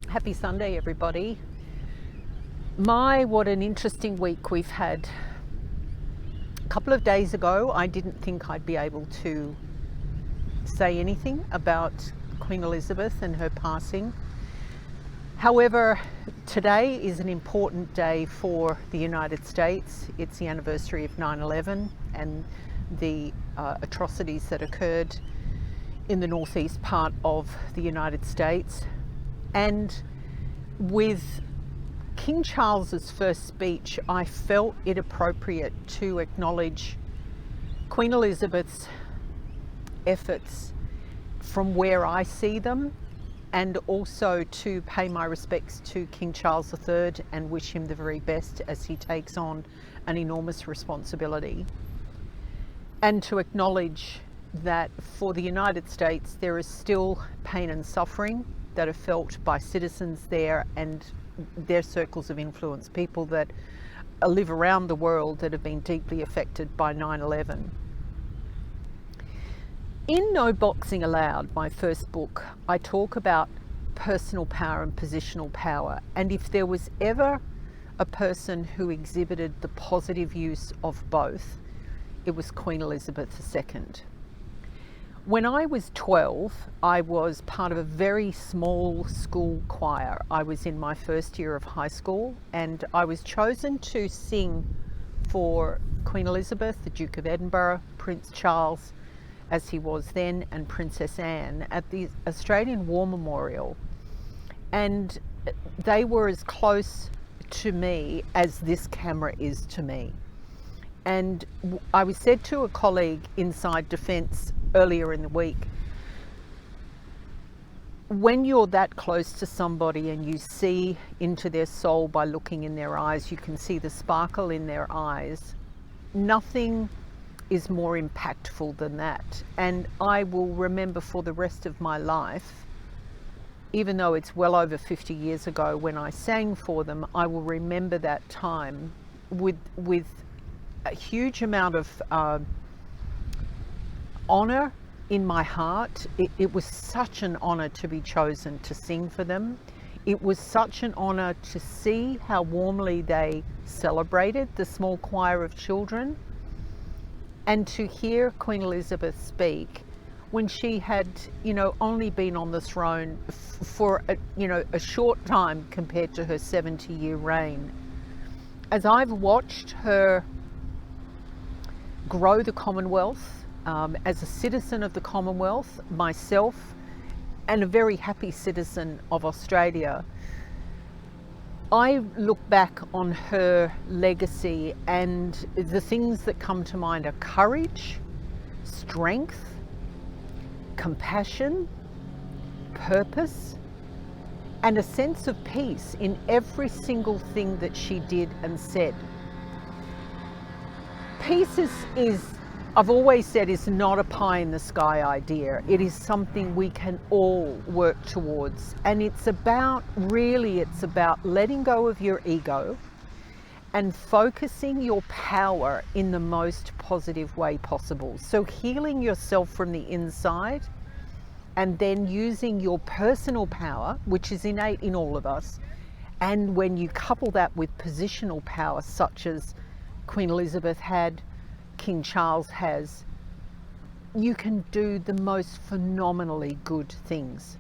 Happy Sunday, everybody. What an interesting week we've had. A couple of days ago, I didn't think I'd be able to say anything about Queen Elizabeth and her passing. However, today is an important day for the United States. It's the anniversary of 9/11 and the atrocities that occurred in the northeast part of the United States. And with King Charles's first speech, I felt it appropriate to acknowledge Queen Elizabeth's efforts from where I see them, and also to pay my respects to King Charles III and wish him the very best as he takes on an enormous responsibility. And to acknowledge that for the United States, there is still pain and suffering that are felt by citizens there and their circles of influence, people that live around the world that have been deeply affected by 9/11. In No Boxing Allowed, my first book, I talk about personal power and positional power. And if there was ever a person who exhibited the positive use of both, it was Queen Elizabeth II. When I was 12, I was part of a very small school choir. I was in my first year of high school, and I was chosen to sing for Queen Elizabeth, the Duke of Edinburgh, Prince Charles, as he was then, and Princess Anne at the Australian War Memorial. And they were as close to me as this camera is to me. And I was said to a colleague inside Defence earlier in the week, when you're that close to somebody and you see into their soul by looking in their eyes, you can see the sparkle in their eyes. Nothing is more impactful than that. And I will remember for the rest of my life, even though it's well over 50 years ago when I sang for them, I will remember that time with a huge amount of honor in my heart. It was such an honor to be chosen to sing for them. It was such an honor to see how warmly they celebrated, the small choir of children, and to hear Queen Elizabeth speak when she had, only been on the throne for a short time compared to her 70-year reign. As I've watched her grow the Commonwealth, as a citizen of the Commonwealth myself, and a very happy citizen of Australia, I look back on her legacy, and the things that come to mind are courage, strength, compassion, purpose, and a sense of peace in every single thing that she did and said. Peace is I've always said, is not a pie in the sky idea. It is something we can all work towards. And it's about letting go of your ego and focusing your power in the most positive way possible. So healing yourself from the inside, and then using your personal power, which is innate in all of us. And when you couple that with positional power, such as Queen Elizabeth had, King Charles has, you can do the most phenomenally good things.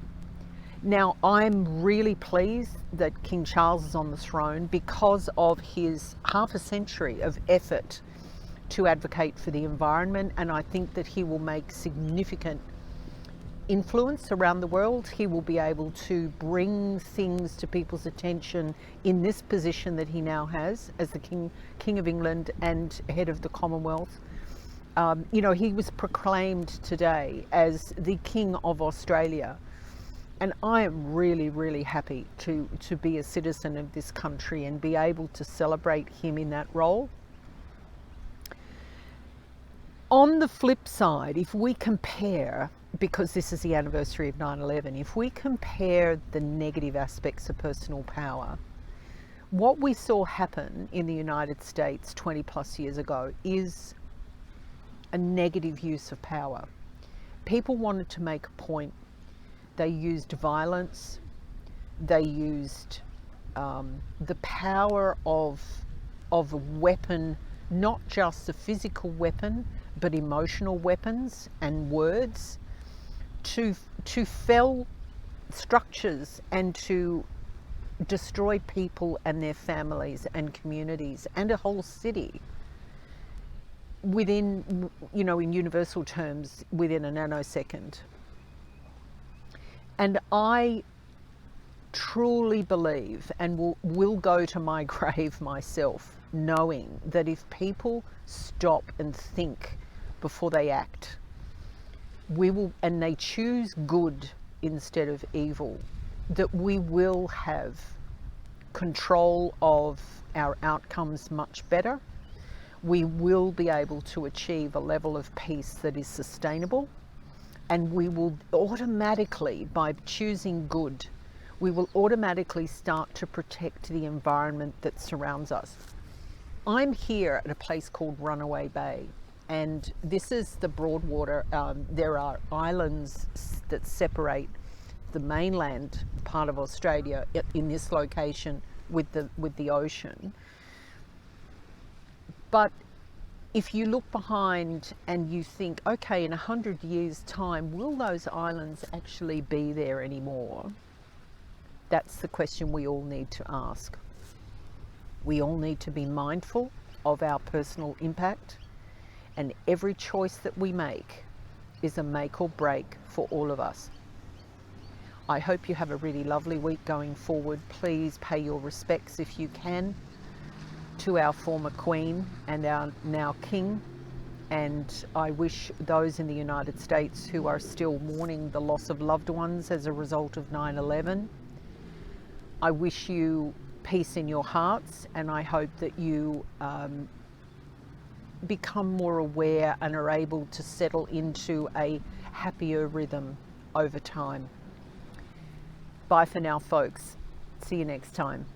Now, I'm really pleased that King Charles is on the throne because of his half a century of effort to advocate for the environment, and I think that he will make significant influence around the world. He will be able to bring things to people's attention in this position that he now has as the King of England and head of the Commonwealth. He was proclaimed today as the King of Australia, and I am really, really happy to be a citizen of this country and be able to celebrate him in that role. On the flip side, if we compare, because this is the anniversary of 9/11, if we compare the negative aspects of personal power, what we saw happen in the United States 20 plus years ago is a negative use of power. People wanted to make a point. They used violence They used the power of a weapon, not just a physical weapon, but emotional weapons and words to fell structures and to destroy people and their families and communities and a whole city within, in universal terms, within a nanosecond. And I truly believe, and will go to my grave myself, knowing that if people stop and think before they act, and they choose good instead of evil, that we will have control of our outcomes much better. We will be able to achieve a level of peace that is sustainable, and we will automatically, by choosing good, we will automatically start to protect the environment that surrounds us. I'm here at a place called Runaway Bay, and this is the Broadwater. There are islands that separate the mainland part of Australia in this location with the ocean. But if you look behind and you think, okay, in 100 years' time, will those islands actually be there anymore? That's the question we all need to ask. We all need to be mindful of our personal impact, and every choice that we make is a make or break for all of us. I hope you have a really lovely week going forward. Please pay your respects, if you can, to our former Queen and our now King. And I wish those in the United States who are still mourning the loss of loved ones as a result of 9/11, I wish you peace in your hearts, and I hope that you become more aware and are able to settle into a happier rhythm over time. Bye for now, folks. See you next time.